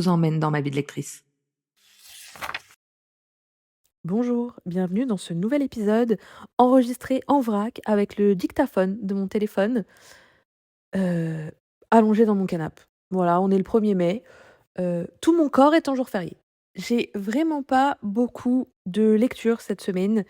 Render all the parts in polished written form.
vous emmène dans ma vie de lectrice. Bonjour, bienvenue dans ce nouvel épisode enregistré en vrac avec le dictaphone de mon téléphone, heu, allongé dans mon canapé. Voilà, on est le 1er mai, tout mon corps est en jour férié. J'ai vraiment pas beaucoup de lecture cette semaine,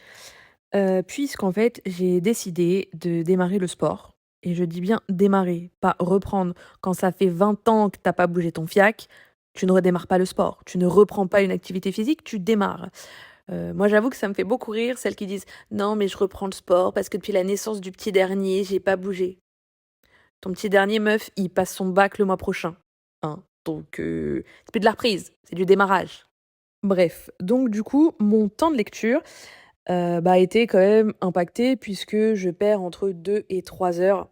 puisqu'en fait, j'ai décidé de démarrer le sport et je dis bien démarrer, pas reprendre. Quand ça fait 20 ans que t'as pas bougé ton fiac, tu ne redémarres pas le sport. Tu ne reprends pas une activité physique, tu démarres. Moi, j'avoue que ça me fait beaucoup rire, celles qui disent: «Non, mais je reprends le sport parce que depuis la naissance du petit dernier, j'ai pas bougé». Ton petit dernier, meuf, il passe son bac le mois prochain, hein, donc c'est plus de la reprise, c'est du démarrage. Bref, donc du coup, mon temps de lecture, a été quand même impacté puisque je perds entre 2 et 3 heures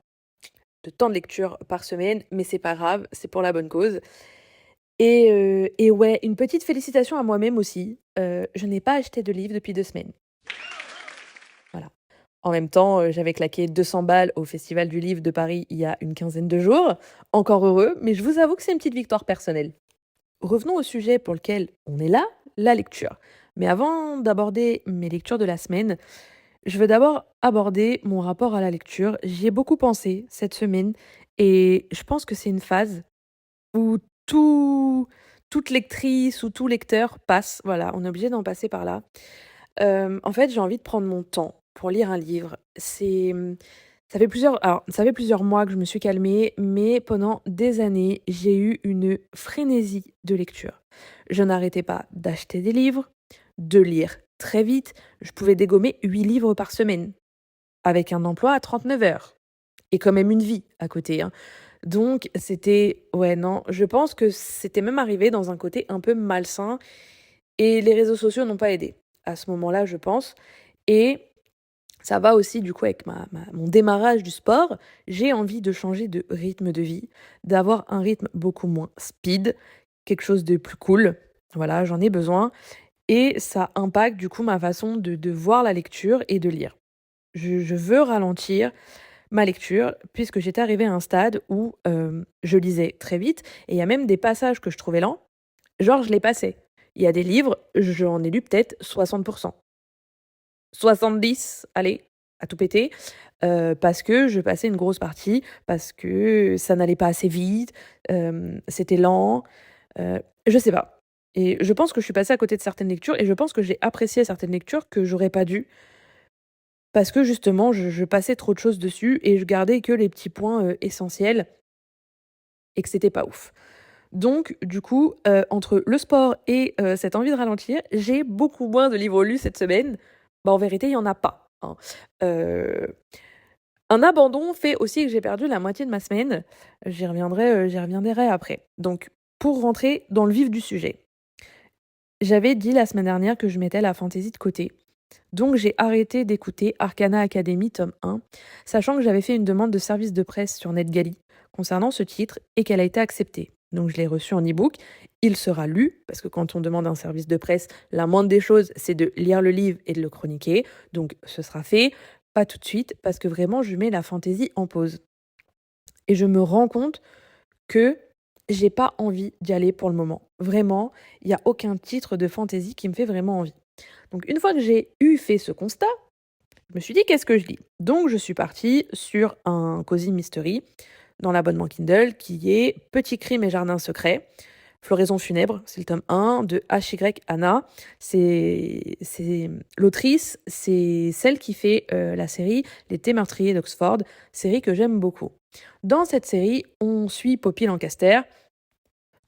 de temps de lecture par semaine, mais c'est pas grave, c'est pour la bonne cause. Et ouais, une petite félicitation à moi-même aussi, je n'ai pas acheté de livre depuis 2 semaines. Voilà. En même temps, j'avais claqué 200 balles au Festival du livre de Paris il y a une quinzaine de jours. Encore heureux, mais je vous avoue que c'est une petite victoire personnelle. Revenons au sujet pour lequel on est là, la lecture. Mais avant d'aborder mes lectures de la semaine, je veux d'abord aborder mon rapport à la lecture. J'y ai beaucoup pensé cette semaine et je pense que c'est une phase où tout toute lectrice ou tout lecteur passe. Voilà, on est obligé d'en passer par là. En fait, j'ai envie de prendre mon temps pour lire un livre. Ça fait plusieurs mois que je me suis calmée, mais pendant des années, j'ai eu une frénésie de lecture. Je n'arrêtais pas d'acheter des livres, de lire très vite. Je pouvais dégommer 8 livres par semaine, avec un emploi à 39 heures et quand même une vie à côté, hein. Donc c'était ouais, non, je pense que c'était même arrivé dans un côté un peu malsain et les réseaux sociaux n'ont pas aidé à ce moment-là, je pense. Et ça va aussi du coup avec mon démarrage du sport. J'ai envie de changer de rythme de vie, d'avoir un rythme beaucoup moins speed, quelque chose de plus cool. Voilà, j'en ai besoin et ça impacte du coup ma façon de voir la lecture et de lire. Je veux ralentir ma lecture puisque j'étais arrivée à un stade où, je lisais très vite et il y a même des passages que je trouvais lents, genre je les passais. Il y a des livres, j'en ai lu peut-être 60, 70, allez, à tout péter, parce que je passais une grosse partie, parce que ça n'allait pas assez vite, c'était lent, je sais pas. Et je pense que je suis passée à côté de certaines lectures et je pense que j'ai apprécié certaines lectures que j'aurais pas dû, parce que justement je passais trop de choses dessus et je gardais que les petits points, essentiels et que c'était pas ouf. Donc du coup, entre le sport et cette envie de ralentir, j'ai beaucoup moins de livres lus cette semaine. Bah, en vérité, il y en a pas, hein. Heu, un abandon fait aussi que j'ai perdu la moitié de ma semaine. J'y reviendrai après. Donc pour rentrer dans le vif du sujet, j'avais dit la semaine dernière que je mettais la fantaisie de côté. Donc j'ai arrêté d'écouter Arcana Academy tome 1, sachant que j'avais fait une demande de service de presse sur NetGalley concernant ce titre et qu'elle a été acceptée. Donc je l'ai reçu en e-book. Il sera lu, parce que quand on demande un service de presse, la moindre des choses, c'est de lire le livre et de le chroniquer. Donc ce sera fait, pas tout de suite, parce que vraiment, je mets la fantaisie en pause. Et je me rends compte que j'ai pas envie d'y aller pour le moment. Vraiment, il n'y a aucun titre de fantaisie qui me fait vraiment envie. Donc une fois que j'ai eu fait ce constat, je me suis dit: «Qu'est-ce que je lis?» Donc je suis partie sur un cosy mystery dans l'abonnement Kindle qui est Petit crime et jardin secret, Floraison funèbre, c'est le tome 1 de H.Y. Anna. C'est l'autrice, c'est celle qui fait, la série L'été meurtrier d'Oxford, série que j'aime beaucoup. Dans cette série, on suit Poppy Lancaster.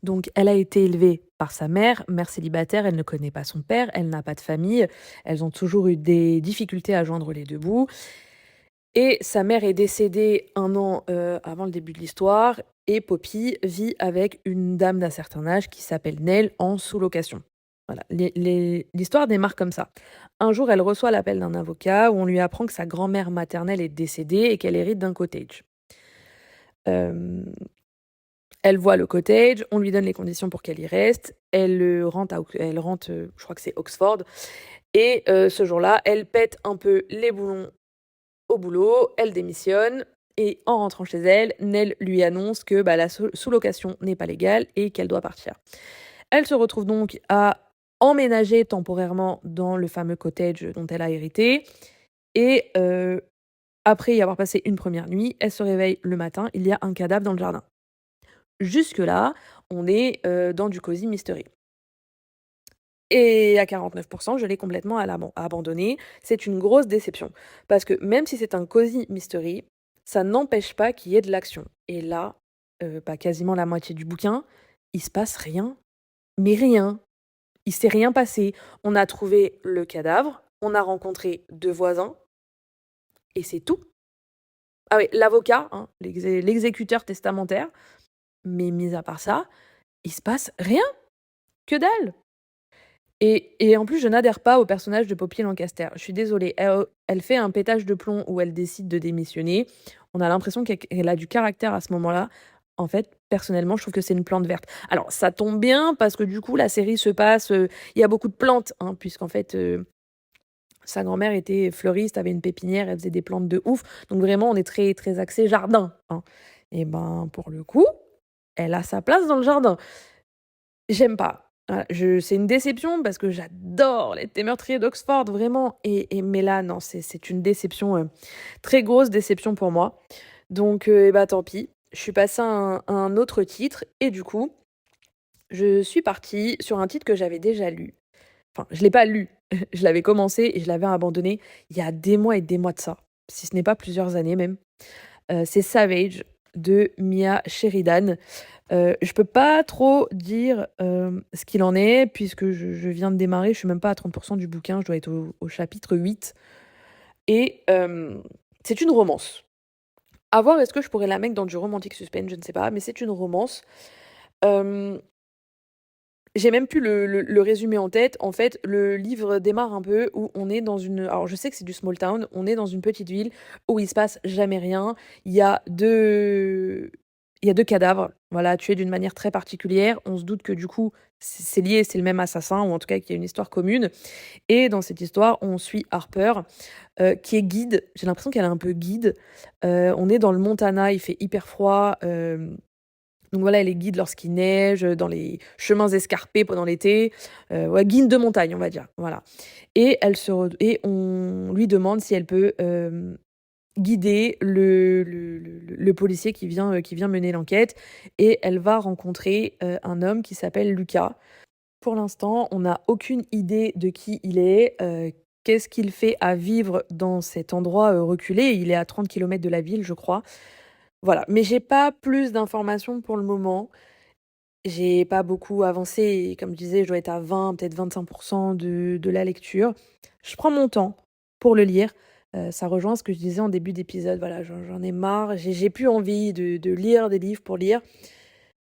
Donc, elle a été élevée par sa mère célibataire, elle ne connaît pas son père, elle n'a pas de famille, elles ont toujours eu des difficultés à joindre les 2 bouts et sa mère est décédée 1 an, avant le début de l'histoire et Poppy vit avec une dame d'un certain âge qui s'appelle Nell en sous-location. Voilà, l'histoire démarre comme ça. Un jour, elle reçoit l'appel d'un avocat où on lui apprend que sa grand-mère maternelle est décédée et qu'elle hérite d'un cottage. Hem Elle voit le cottage, on lui donne les conditions pour qu'elle y reste. Elle rentre, je crois que c'est Oxford et ce jour-là, elle pète un peu les boulons au boulot, elle démissionne et en rentrant chez elle, Nell lui annonce que, bah, la sous-location n'est pas légale et qu'elle doit partir. Elle se retrouve donc à emménager temporairement dans le fameux cottage dont elle a hérité et après y avoir passé une première nuit, elle se réveille le matin, il y a un cadavre dans le jardin. Jusque-là, on est, dans du cosy mystery et à 49 je l'ai complètement abandonné. C'est une grosse déception parce que même si c'est un cosy mystery, ça n'empêche pas qu'il y ait de l'action et là, bah, quasiment la moitié du bouquin, il se passe rien, mais rien. Il s'est rien passé. On a trouvé le cadavre, on a rencontré 2 voisins et c'est tout. Ah oui, l'avocat, hein, l'exécuteur testamentaire, mais mis à part ça, il se passe rien, que dalle! Et en plus, je n'adhère pas au personnage de Poppy Lancaster. Je suis désolée, elle fait un pétage de plomb où elle décide de démissionner. On a l'impression qu'elle a du caractère à ce moment-là. En fait, personnellement, je trouve que c'est une plante verte. Alors ça tombe bien parce que du coup, la série se passe, il y a beaucoup de plantes, hein, puisqu'en fait, sa grand-mère était fleuriste, avait une pépinière, elle faisait des plantes de ouf. Donc vraiment, on est très, très axé jardin, hein. Et ben, pour le coup, elle a sa place dans le jardin. J'aime pas. Voilà, c'est une déception parce que j'adore Les Meurtriers d'Oxford, vraiment mais là, non, c'est une déception, très grosse déception pour moi. Donc et bah, tant pis. Je suis passée à un autre titre et du coup, je suis partie sur un titre que j'avais déjà lu. Enfin, je l'ai pas lu, je l'avais commencé et je l'avais abandonné il y a des mois et des mois de ça, si ce n'est pas plusieurs années même. C'est Savage de Mia Sheridan. Je peux pas trop dire, ce qu'il en est puisque je viens de démarrer, je suis même pas à 30 du bouquin, je dois être au chapitre 8 et c'est une romance. À voir est-ce que je pourrais la mettre dans du romantique suspense, je ne sais pas, mais c'est une romance. Hem J'ai même plus le résumé en tête. En fait, le livre démarre un peu où on est dans une alors je sais que c'est du small town, on est dans une petite ville où il se passe jamais rien. Il y a 2 il y a 2 cadavres, voilà, tués d'une manière très particulière. On se doute que du coup, c'est lié, c'est le même assassin ou en tout cas qu'il y a une histoire commune et dans cette histoire, on suit Harper, qui est guide. J'ai l'impression qu'elle est un peu guide. On est dans le Montana, il fait hyper froid, donc voilà, elle est guide lorsqu'il neige, dans les chemins escarpés pendant l'été, ouais, guide de montagne, on va dire, voilà et on lui demande si elle peut, guider le policier qui vient mener l'enquête et elle va rencontrer, un homme qui s'appelle Lucas. Pour l'instant, on n'a aucune idée de qui il est, qu'est-ce qu'il fait à vivre dans cet endroit, reculé. Il est à 30 kilomètres de la ville, je crois. Voilà, mais j'ai pas plus d'informations pour le moment. J'ai pas beaucoup avancé et comme je disais, je dois être à 20, peut-être 25 de la lecture. Je prends mon temps pour le lire. Ça rejoint ce que je disais en début d'épisode, voilà, j'en ai marre, j'ai plus envie de lire des livres pour lire,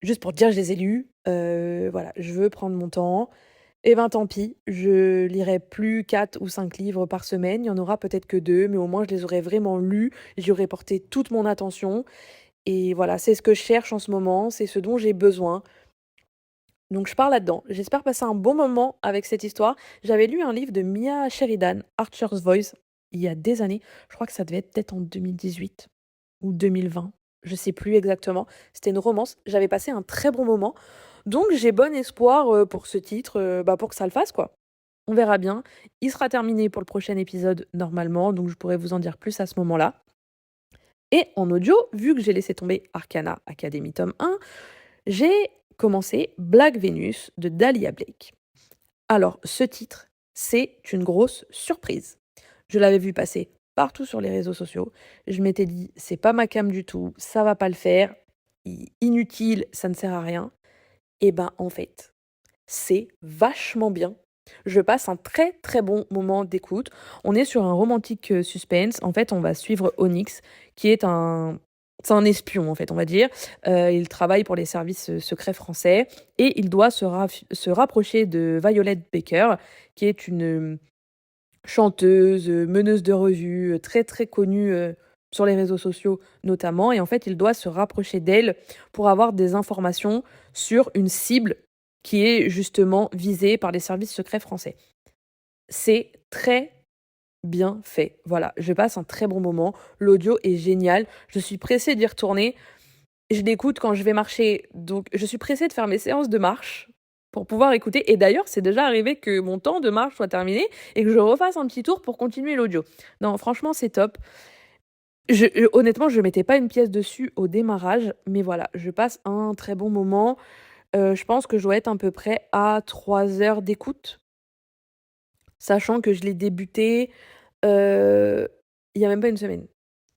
juste pour dire que je les ai lus. Voilà, je veux prendre mon temps et ben, tant pis, je lirai plus 4 ou 5 livres par semaine. Il y en aura peut-être que 2, mais au moins je les aurais vraiment lus, j'y aurais porté toute mon attention et voilà, c'est ce que je cherche en ce moment, c'est ce dont j'ai besoin. Donc je pars là-dedans. J'espère passer un bon moment avec cette histoire. J'avais lu un livre de Mia Sheridan, Archer's Voice, il y a des années. Je crois que ça devait être peut-être en 2018 ou 2020. Je sais plus exactement. C'était une romance. J'avais passé un très bon moment. Donc j'ai bon espoir pour ce titre, bah, pour que ça le fasse, quoi. On verra bien. Il sera terminé pour le prochain épisode normalement, donc je pourrai vous en dire plus à ce moment-là. Et en audio, vu que j'ai laissé tomber Arcana Academy tome 1, j'ai commencé Black Venus de Dahlia Blake. Alors, ce titre, c'est une grosse surprise. Je l'avais vu passer partout sur les réseaux sociaux. Je m'étais dit, c'est pas ma came du tout, ça va pas le faire, inutile, ça ne sert à rien. Et ben, en fait, c'est vachement bien. Je passe un très très bon moment d'écoute. On est sur un romantique suspense. En fait, on va suivre Onyx, qui est c'est un espion, en fait, on va dire. Il travaille pour les services secrets français et il doit se rapprocher de Violet Baker, qui est une chanteuse, meneuse de revue, très très connue sur les réseaux sociaux notamment. Et en fait, il doit se rapprocher d'elle pour avoir des informations sur une cible qui est justement visée par les services secrets français. C'est très bien fait. Voilà, je passe un très bon moment. L'audio est génial. Je suis pressée d'y retourner. Je l'écoute quand je vais marcher. Donc, je suis pressée de faire mes séances de marche pour pouvoir écouter et d'ailleurs, c'est déjà arrivé que mon temps de marche soit terminé et que je refasse un petit tour pour continuer l'audio. Non, franchement, c'est top. Honnêtement, je mettais pas une pièce dessus au démarrage, mais voilà, je passe un très bon moment. Je pense que je dois être à peu près à 3 heures d'écoute, sachant que je l'ai débuté, heu, il y a même pas une semaine.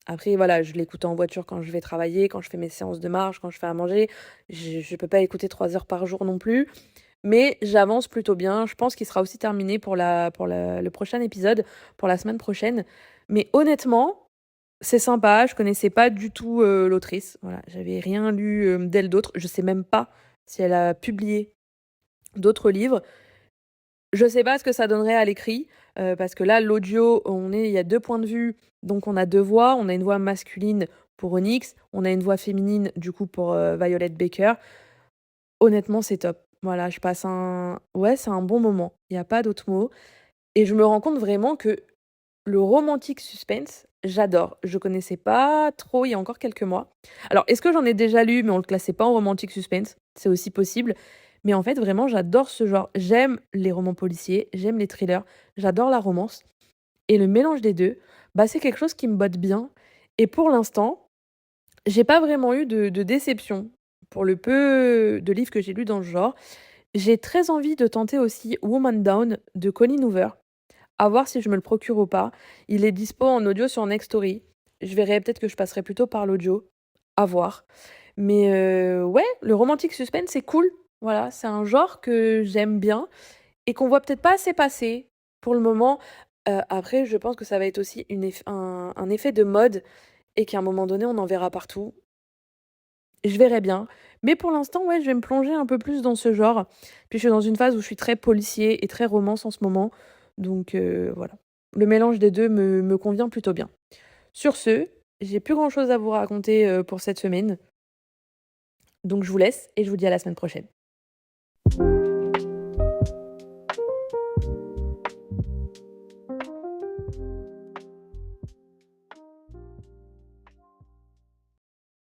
Après voilà, je l'écoute en voiture quand je vais travailler, quand je fais mes séances de marche, quand je fais à manger. Je peux pas écouter 3 heures par jour non plus, mais j'avance plutôt bien. Je pense qu'il sera aussi terminé pour le prochain épisode, pour la semaine prochaine. Mais honnêtement, c'est sympa, je connaissais pas du tout, l'autrice, voilà. J'avais rien lu, d'elle d'autre. Je sais même pas si elle a publié d'autres livres. Je sais pas ce que ça donnerait à l'écrit, parce que là, l'audio, il y a 2 points de vue, donc on a 2 voix. On a une voix masculine pour Onyx, on a une voix féminine, du coup, pour, Violet Baker. Honnêtement, c'est top. Voilà, je passe un ouais, c'est un bon moment. Il y a pas d'autre mot et je me rends compte vraiment que le romantique suspense, j'adore. Je connaissais pas trop il y a encore quelques mois. Alors, est-ce que j'en ai déjà lu, mais on le classait pas en romantique suspense? C'est aussi possible. Mais en fait, vraiment, j'adore ce genre. J'aime les romans policiers, j'aime les thrillers, j'adore la romance. Et le mélange des deux, bah, c'est quelque chose qui me botte bien. Et pour l'instant, j'ai pas vraiment eu de déception pour le peu de livres que j'ai lus dans le genre. J'ai très envie de tenter aussi Woman Down de Colleen Hoover. À voir si je me le procure ou pas. Il est dispo en audio sur Nextory. Je verrai, peut-être que je passerai plutôt par l'audio. À voir. Mais ouais, le romantique suspense, c'est cool. Voilà, c'est un genre que j'aime bien et qu'on voit peut-être pas assez passer pour le moment. Après, je pense que ça va être aussi un effet de mode et qu'à un moment donné, on en verra partout. Je verrai bien. Mais pour l'instant, ouais, je vais me plonger un peu plus dans ce genre. Puis je suis dans une phase où je suis très policier et très romance en ce moment. Donc voilà. Le mélange des 2 me convient plutôt bien. Sur ce, j'ai plus grand chose à vous raconter, pour cette semaine. Donc je vous laisse et je vous dis à la semaine prochaine.